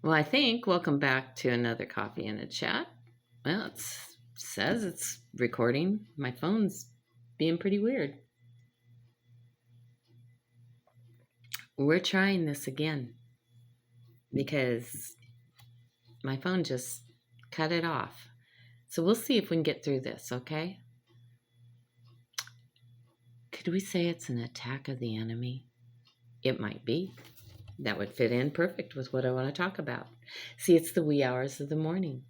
Well, I think welcome back to another coffee and a chat. Well, it says it's recording. My phone's being pretty weird. We're trying this again because my phone just cut it off. So we'll see if we can get through this, okay? Could we say it's an attack of the enemy? It might be. That would fit in perfect with what I want to talk about. See, it's the wee hours of the morning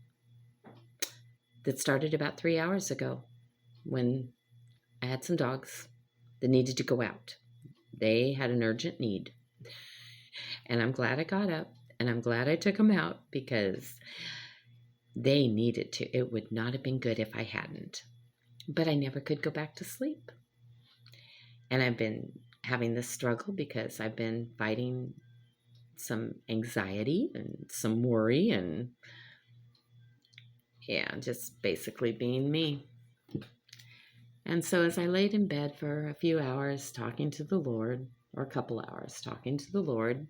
that started about 3 hours ago when I had some dogs that needed to go out. They had an urgent need. And I'm glad I got up and I'm glad I took them out because they needed to. It would not have been good if I hadn't. But I never could go back to sleep. And I've been having this struggle because I've been fighting some anxiety and some worry and just basically being me. And so as I laid in bed for a few hours talking to the Lord, or a couple hours talking to the Lord.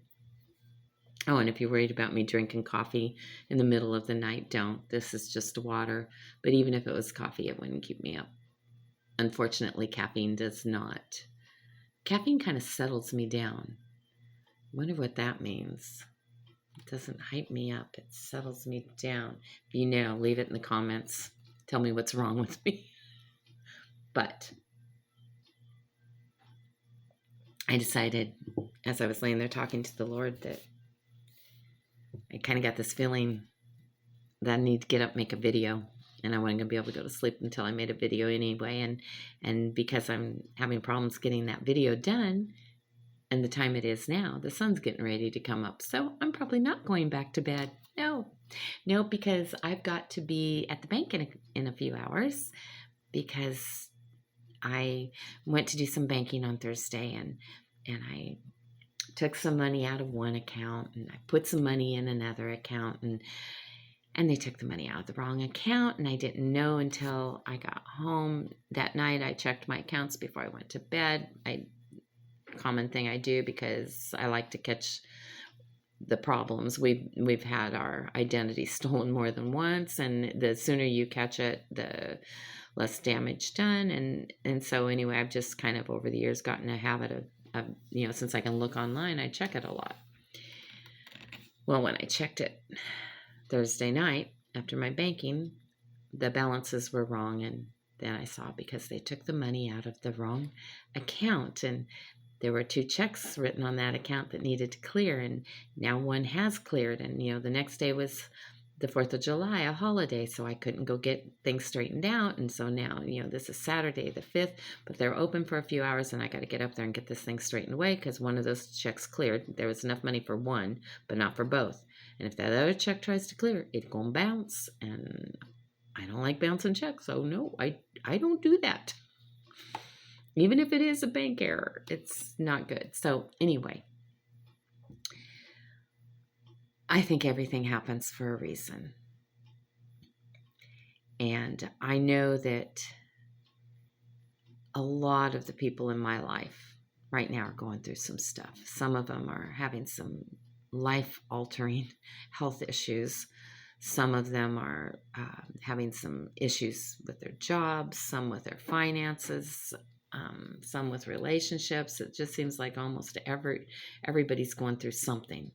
Oh, and if you're worried about me drinking coffee in the middle of the night, don't. This is just water. But even if it was coffee, it wouldn't keep me up. Unfortunately, caffeine does not. Caffeine kind of settles me down. Wonder what that means. It doesn't hype me up. It settles me down. If you know, leave it in the comments. Tell me what's wrong with me. But I decided, as I was laying there talking to the Lord, that I kind of got this feeling that I need to get up, make a video, and I wasn't going to be able to go to sleep until I made a video anyway. And because I'm having problems getting that video done, and the time it is now, the sun's getting ready to come up. So I'm probably not going back to bed. No, because I've got to be at the bank in a few hours because I went to do some banking on Thursday and I took some money out of one account and I put some money in another account and they took the money out of the wrong account and I didn't know until I got home that night. I checked my accounts before I went to bed. Common thing I do because I like to catch the problems. We've had our identity stolen more than once, and the sooner you catch it, the less damage done. And so anyway, I've just kind of over the years gotten a habit of since I can look online, I check it a lot. Well, when I checked it Thursday night after my banking, the balances were wrong, and then I saw because they took the money out of the wrong account, and there were 2 checks written on that account that needed to clear, and now one has cleared. And, the next day was the 4th of July, a holiday, so I couldn't go get things straightened out. And so now, this is Saturday the 5th, but they're open for a few hours, and I got to get up there and get this thing straightened away because one of those checks cleared. There was enough money for one, but not for both. And if that other check tries to clear, it's going to bounce, and I don't like bouncing checks, so no, I don't do that. Even if it is a bank error, it's not good. So anyway, I think everything happens for a reason. And I know that a lot of the people in my life right now are going through some stuff. Some of them are having some life-altering health issues. Some of them are having some issues with their jobs, some with their finances, some with relationships. It just seems like almost everybody's going through something.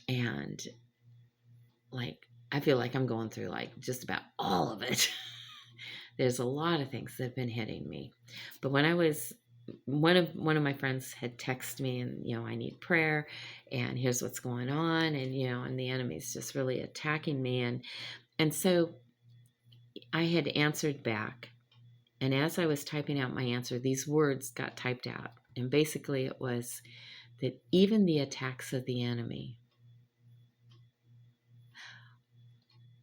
And I feel like I'm going through just about all of it. There's a lot of things that have been hitting me. But when I was, one of my friends had texted me and, I need prayer and here's what's going on. And, and the enemy's just really attacking me. And so I had answered back. And as I was typing out my answer, these words got typed out. And basically it was that even the attacks of the enemy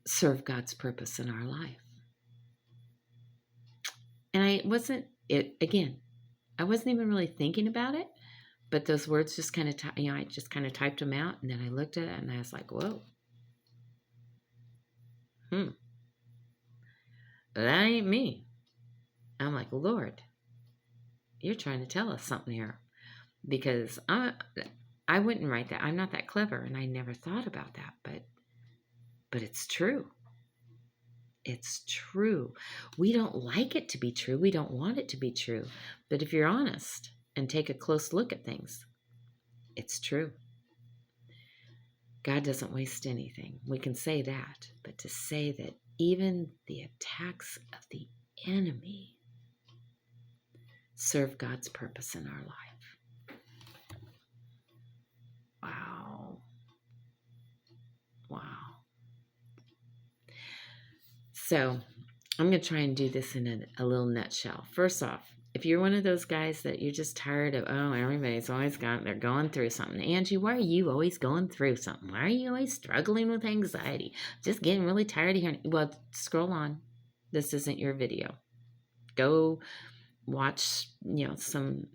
serve God's purpose in our life. And I wasn't even really thinking about it, but those words just kind of, I just kind of typed them out. And then I looked at it and I was like, whoa. That ain't me. I'm like, Lord, you're trying to tell us something here, because I I wouldn't write that. I'm not that clever, and I never thought about that, but it's true. It's true. We don't like it to be true. We don't want it to be true. But if you're honest and take a close look at things, it's true. God doesn't waste anything. We can say that. But to say that even the attacks of the enemy serve God's purpose in our life. Wow. Wow. So I'm going to try and do this in a little nutshell. First off, if you're one of those guys that you're just tired of, oh, everybody's always they're going through something. Angie, why are you always going through something? Why are you always struggling with anxiety? Just getting really tired of hearing. Well, scroll on. This isn't your video. Go watch, some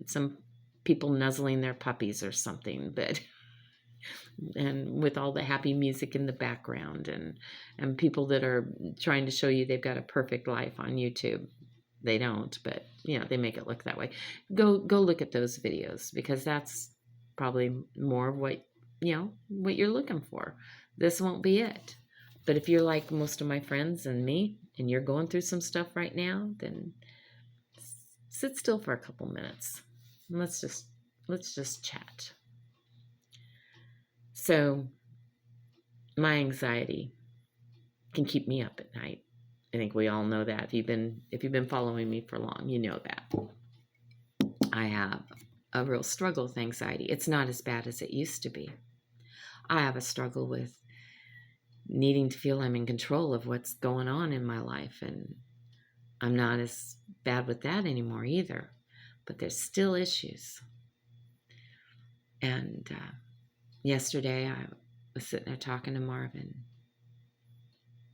people nuzzling their puppies or something, but and with all the happy music in the background and people that are trying to show you they've got a perfect life on YouTube. They don't, but they make it look that way. Go look at those videos, because that's probably more what you're looking for. This won't be it. But if you're like most of my friends and me, and you're going through some stuff right now, then sit still for a couple minutes and let's just chat. So my anxiety can keep me up at night. I think we all know that. If you've been following me for long, you know that. I have a real struggle with anxiety. It's not as bad as it used to be. I have a struggle with needing to feel I'm in control of what's going on in my life, and I'm not as bad with that anymore either. But there's still issues. And yesterday I was sitting there talking to Marvin,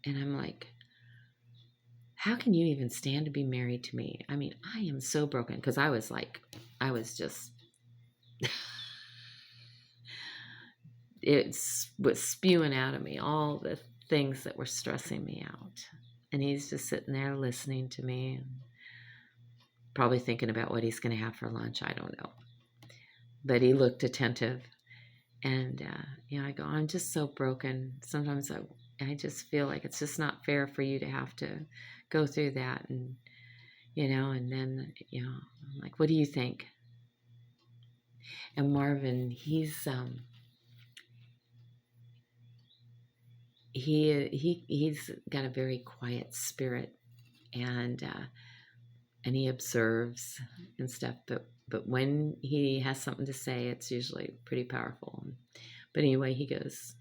and I'm like, how can you even stand to be married to me? I mean, I am so broken, because I was just, it was spewing out of me all the things that were stressing me out. And he's just sitting there listening to me and probably thinking about what he's going to have for lunch. I don't know. But he looked attentive. And, I go, I'm just so broken. Sometimes I just feel like it's just not fair for you to have to go through that. And, and then, I'm like, what do you think? And Marvin, he's got a very quiet spirit, and he observes and stuff, but when he has something to say, it's usually pretty powerful. But anyway, he goes,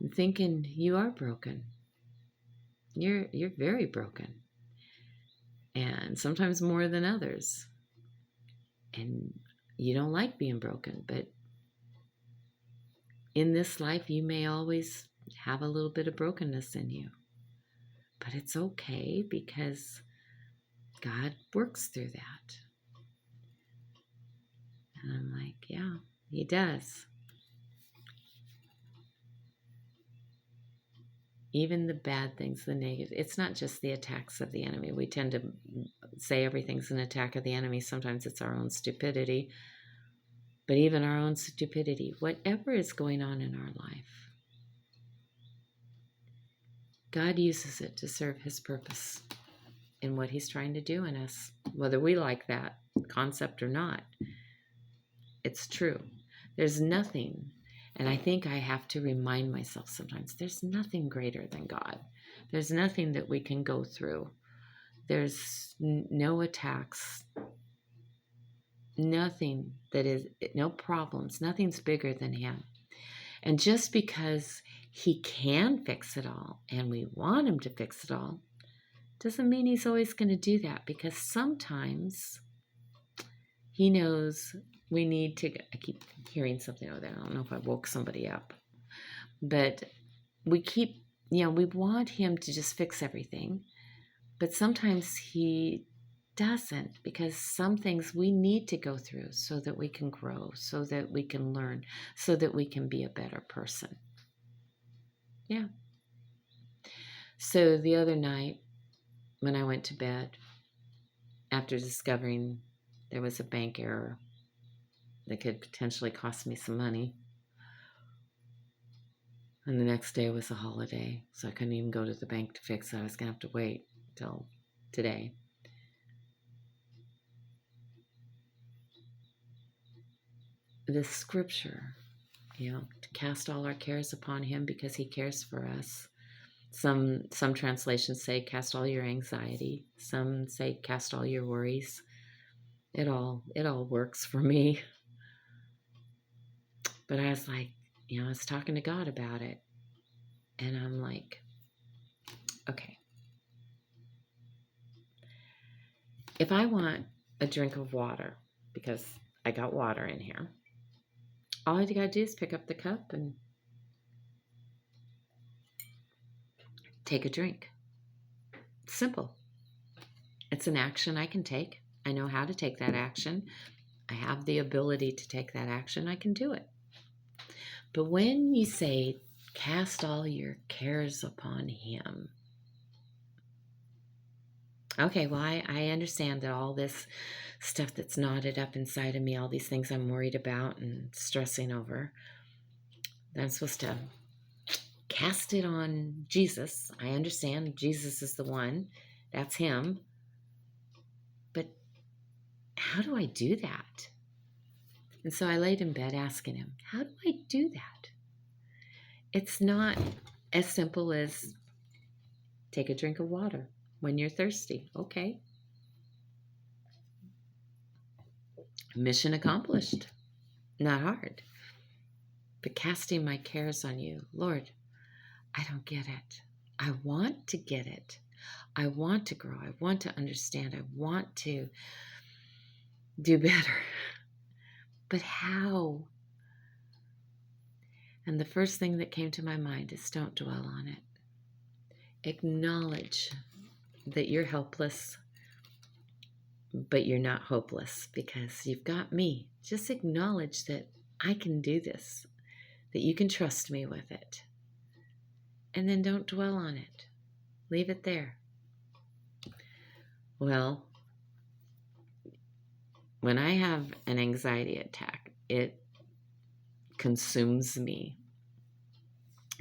I'm thinking you are broken. You're very broken, and sometimes more than others. And you don't like being broken, but in this life, you may always have a little bit of brokenness in you. But it's okay, because God works through that. And I'm like, yeah, he does. Even the bad things, the negative, it's not just the attacks of the enemy. We tend to say everything's an attack of the enemy. Sometimes it's our own stupidity. But even our own stupidity, whatever is going on in our life, God uses it to serve his purpose in what he's trying to do in us, whether we like that concept or not. It's true. There's nothing, and I think I have to remind myself sometimes, there's nothing greater than God. There's nothing that we can go through. There's no attacks, nothing no problems, nothing's bigger than him. And just because he can fix it all, and we want him to fix it all, doesn't mean he's always going to do that, because sometimes he knows we need to, I keep hearing something over there. I don't know if I woke somebody up, but we keep, we want him to just fix everything, but sometimes he doesn't, because some things we need to go through so that we can grow, so that we can learn, so that we can be a better person. Yeah. So the other night when I went to bed, after discovering there was a bank error, that could potentially cost me some money. And the next day was a holiday, so I couldn't even go to the bank to fix it. I was going to have to wait till today. The scripture, to cast all our cares upon him because he cares for us. Some translations say cast all your anxiety. Some say cast all your worries. It all works for me. But I was like, I was talking to God about it. And I'm like, okay. If I want a drink of water, because I got water in here, all I gotta do is pick up the cup and take a drink. It's simple. It's an action I can take. I know how to take that action. I have the ability to take that action. I can do it. But when you say, cast all your cares upon him, okay, well, I understand that all this stuff that's knotted up inside of me, all these things I'm worried about and stressing over, I'm supposed to cast it on Jesus. I understand Jesus is the one. That's him. But how do I do that? And so I laid in bed asking him, how do I do that? It's not as simple as take a drink of water when you're thirsty. Okay. Mission accomplished. Not hard. But casting my cares on you, Lord, I don't get it. I want to get it. I want to grow. I want to understand. I want to do better. But how? And the first thing that came to my mind is don't dwell on it. Acknowledge that you're helpless, but you're not hopeless because you've got me. Just acknowledge that I can do this, that you can trust me with it. And then don't dwell on it. Leave it there. Well, when I have an anxiety attack, it consumes me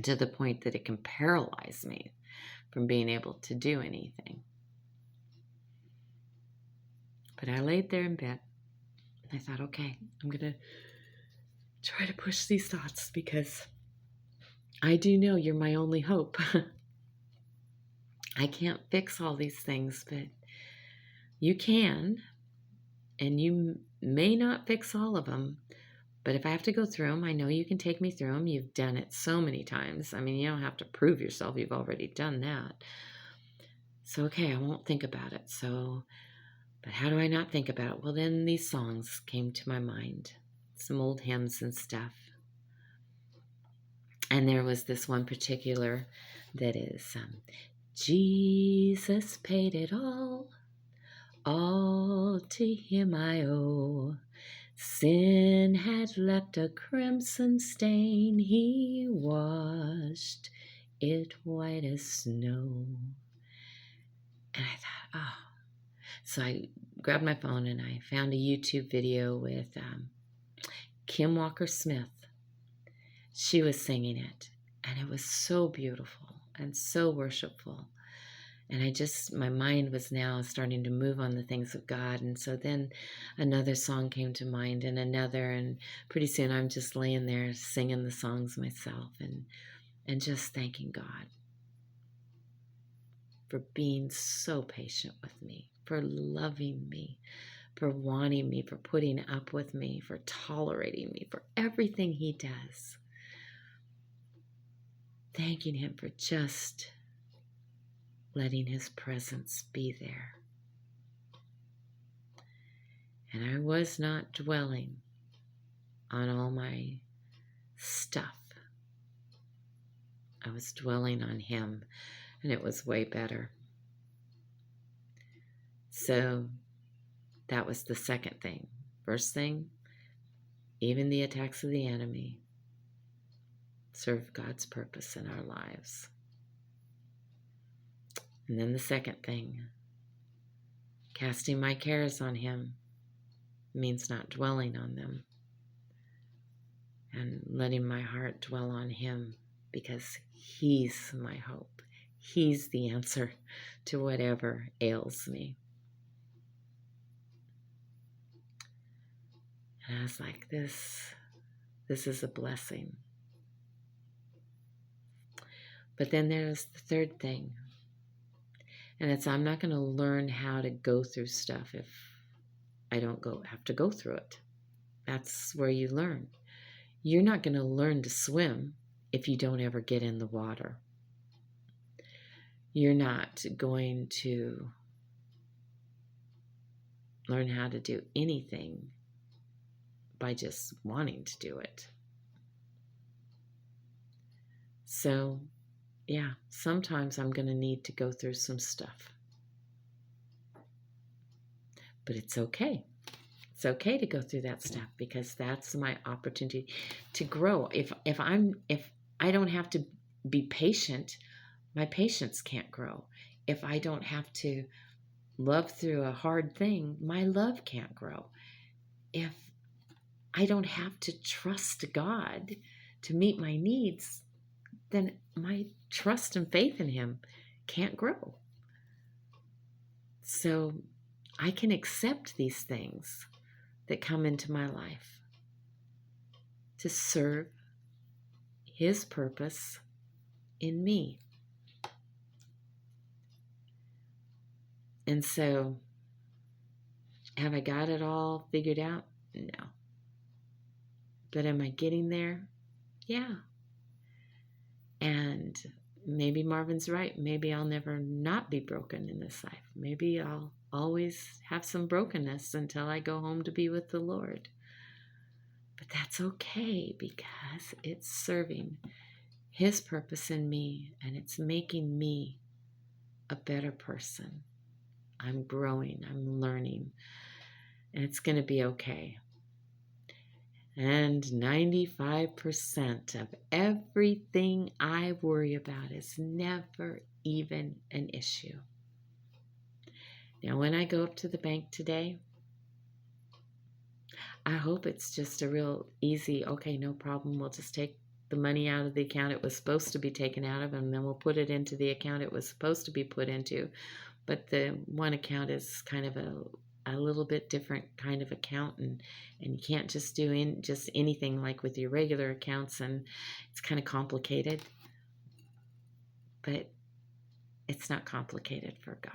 to the point that it can paralyze me from being able to do anything. But I laid there in bed and I thought, okay, I'm going to try to push these thoughts because I do know you're my only hope. I can't fix all these things, but you can, and you may not fix all of them, but if I have to go through them, I know you can take me through them. You've done it so many times. I mean, you don't have to prove yourself. You've already done that. So, okay, I won't think about it. But how do I not think about it? Well, then these songs came to my mind, some old hymns and stuff. And there was this one particular that is, Jesus paid it all to him I owe. Sin had left a crimson stain, he washed it white as snow. And I thought, oh. So I grabbed my phone and I found a YouTube video with Kim Walker-Smith. She was singing it, and it was so beautiful and so worshipful. And my mind was now starting to move on the things of God. And so then another song came to mind and another. And pretty soon I'm just laying there singing the songs myself and just thanking God for being so patient with me, for loving me, for wanting me, for putting up with me, for tolerating me, for everything he does. Thanking him for just letting his presence be there. And I was not dwelling on all my stuff. I was dwelling on him, and it was way better. So that was the second thing. First thing, even the attacks of the enemy serve God's purpose in our lives. And then the second thing, casting my cares on him means not dwelling on them. and letting my heart dwell on him, because he's my hope. He's the answer to whatever ails me. And I was like, this is a blessing. But then there's the third thing, and it's I'm not going to learn how to go through stuff if I don't have to go through it. That's where you learn. You're not going to learn to swim if you don't ever get in the water. You're not going to learn how to do anything by just wanting to do it. So, yeah, sometimes I'm going to need to go through some stuff. But it's okay. It's okay to go through that stuff, because that's my opportunity to grow. If I don't have to be patient, my patience can't grow. If I don't have to love through a hard thing, my love can't grow. If I don't have to trust God to meet my needs, then my trust and faith in him can't grow. So I can accept these things that come into my life to serve his purpose in me. And so, have I got it all figured out? No. But am I getting there? Yeah. And maybe Marvin's right. Maybe I'll never not be broken in this life. Maybe I'll always have some brokenness until I go home to be with the Lord. But that's okay, because it's serving his purpose in me, and it's making me a better person. I'm growing, I'm learning, and it's going to be okay. And 95% of everything I worry about is never even an issue. Now, when I go up to the bank today, I hope it's just a real easy, okay, no problem. We'll just take the money out of the account it was supposed to be taken out of, and then we'll put it into the account it was supposed to be put into. But the one account is kind of a little bit different kind of account, and you can't just do just anything like with your regular accounts, and it's kind of complicated. But it's not complicated for God.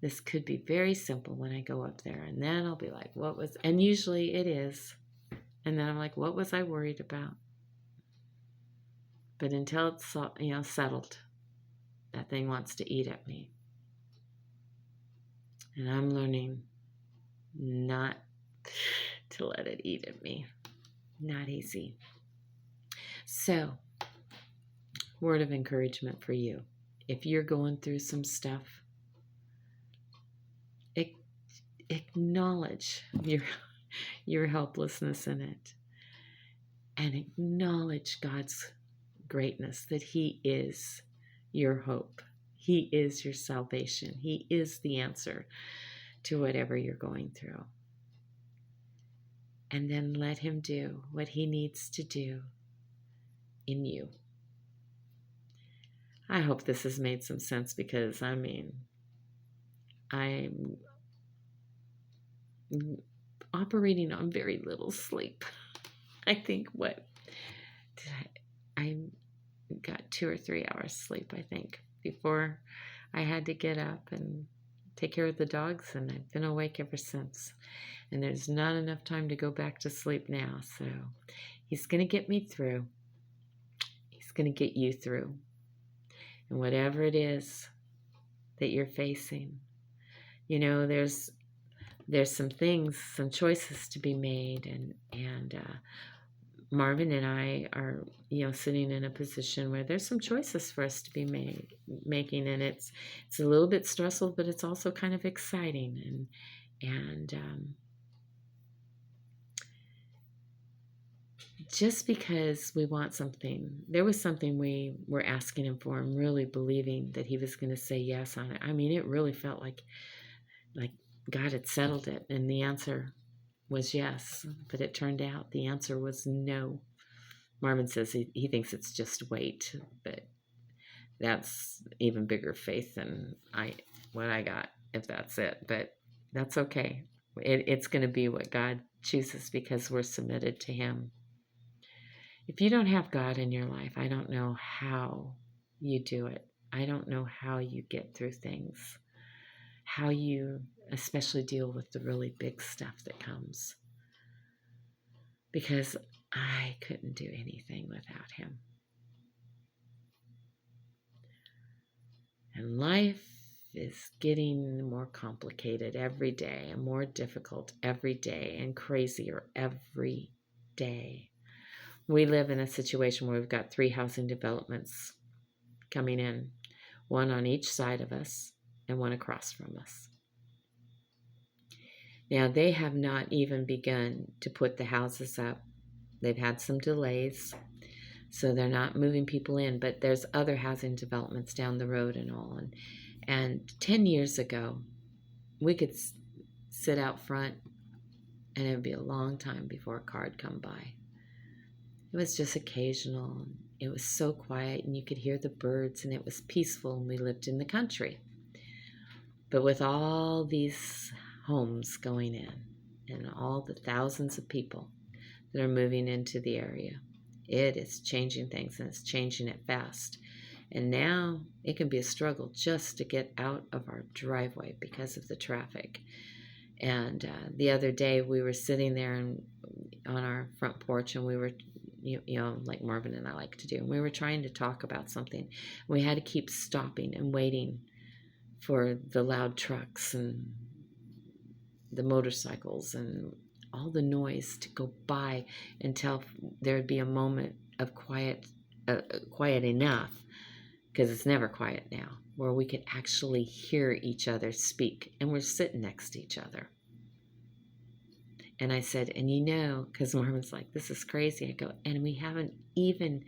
This could be very simple when I go up there, and then I'll be like, and usually it is. And then I'm like, what was I worried about? But until it's settled, that thing wants to eat at me. And I'm learning not to let it eat at me. Not easy. So, word of encouragement for you. If you're going through some stuff, acknowledge your helplessness in it, and acknowledge God's greatness, that he is your hope. He is your salvation. He is the answer to whatever you're going through. And then let him do what he needs to do in you. I hope this has made some sense, because I'm operating on very little sleep. I think I got 2 or 3 hours sleep, I think, before I had to get up and take care of the dogs, and I've been awake ever since. And there's not enough time to go back to sleep now, so he's going to get me through. He's going to get you through. And whatever it is that you're facing, there's some things, some choices to be made, and Marvin and I are, sitting in a position where there's some choices for us to be making, and it's a little bit stressful, but it's also kind of exciting, and just because we want something, there was something we were asking him for and really believing that he was going to say yes on it. I mean, it really felt like God had settled it, and the answer was yes, but it turned out the answer was no. Marvin says he thinks it's just weight, but that's even bigger faith than what I got, if that's it. But that's okay. It's going to be what God chooses because we're submitted to Him. If you don't have God in your life, I don't know how you do it. I don't know how you get through things, how you especially deal with the really big stuff that comes. Because I couldn't do anything without Him. And life is getting more complicated every day and more difficult every day and crazier every day. We live in a situation where we've got 3 housing developments coming in, one on each side of us and one across from us. Now, they have not even begun to put the houses up. They've had some delays, so they're not moving people in, but there's other housing developments down the road and all. And 10 years ago, we could sit out front and it would be a long time before a car would come by. It was just occasional. It was so quiet and you could hear the birds and it was peaceful, and we lived in the country. But with all these homes going in and all the thousands of people that are moving into the area, it is changing things, and it's changing it fast. And now it can be a struggle just to get out of our driveway because of the traffic. And the other day we were sitting there on our front porch, and we were, like Marvin and I like to do, and we were trying to talk about something. We had to keep stopping and waiting for the loud trucks and the motorcycles and all the noise to go by until there'd be a moment of quiet enough, because it's never quiet now, where we could actually hear each other speak, and we're sitting next to each other. And I said, and because Marvin's like, this is crazy. I go, and we haven't even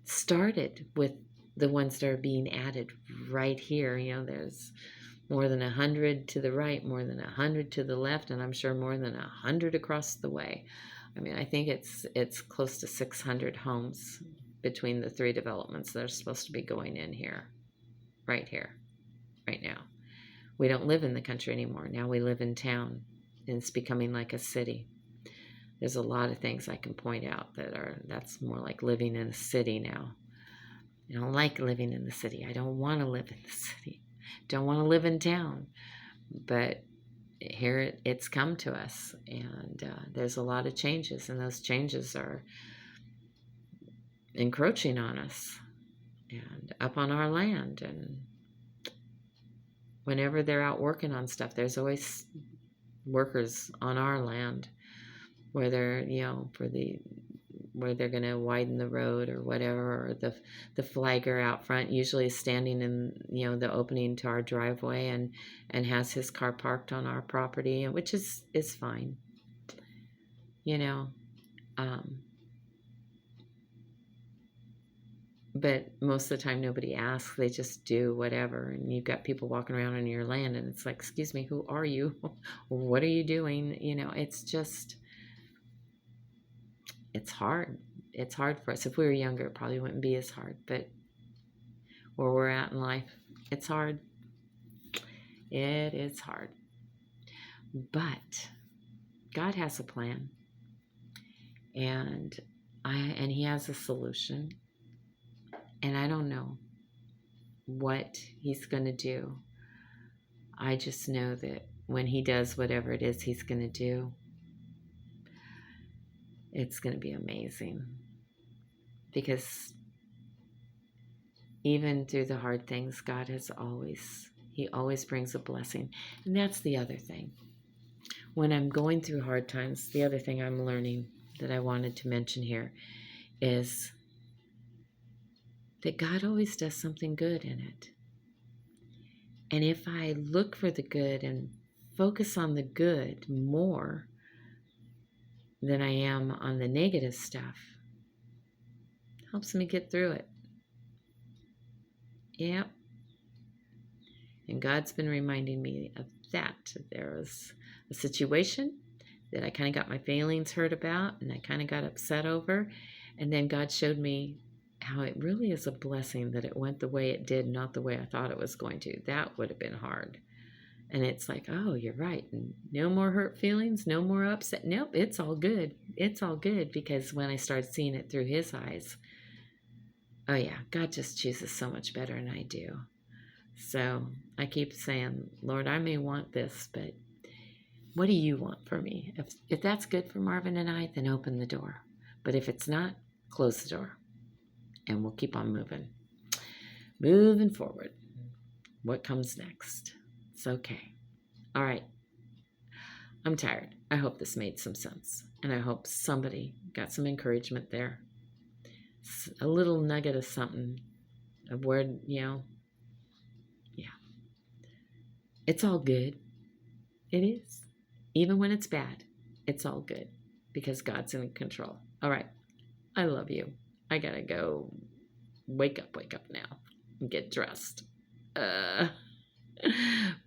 started with the ones that are being added right here. There's more than 100 to the right, more than 100 to the left, and I'm sure more than 100 across the way. I mean, I think it's close to 600 homes between the 3 developments that are supposed to be going in here, right now. We don't live in the country anymore. Now we live in town, and it's becoming like a city. There's a lot of things I can point out that's more like living in a city now. I don't like living in the city. I don't want to live in the city. Don't want to live in town. But here it's come to us, and there's a lot of changes, and those changes are encroaching on us and up on our land. And whenever they're out working on stuff, there's always workers on our land where they're where they're going to widen the road or whatever, or the flagger out front usually is standing in the opening to our driveway and has his car parked on our property, which is fine. But most of the time nobody asks, they just do whatever, and you've got people walking around on your land, and it's like, excuse me, who are you? What are you doing? It's just, it's hard. It's hard for us. If we were younger, it probably wouldn't be as hard, but where we're at in life, it's hard. It is hard. But God has a plan, and He has a solution, and I don't know what He's going to do. I just know that when He does whatever it is He's going to do, it's going to be amazing. Because even through the hard things, God He always brings a blessing. And that's the other thing. When I'm going through hard times, the other thing I'm learning that I wanted to mention here is that God always does something good in it. And if I look for the good and focus on the good more than I am on the negative stuff, it helps me get through it. Yep. And God's been reminding me of that. There was a situation that I kind of got my feelings hurt about and I kind of got upset over. And then God showed me how it really is a blessing that it went the way it did, not the way I thought it was going to. That would have been hard. And it's like, oh, you're right. No more hurt feelings, no more upset. Nope, it's all good. It's all good, because when I started seeing it through his eyes, oh yeah, God just chooses so much better than I do. So I keep saying, Lord, I may want this, but what do you want for me? If that's good for Marvin and I, then open the door. But if it's not, close the door. And we'll keep on moving forward. What comes next? It's okay. All right. I'm tired. I hope this made some sense. And I hope somebody got some encouragement there. A little nugget of something of where, yeah. It's all good. It is. Even when it's bad, it's all good because God's in control. All right. I love you. I gotta go wake up now and get dressed.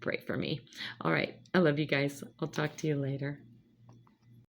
Pray for me. All right. I love you guys. I'll talk to you later.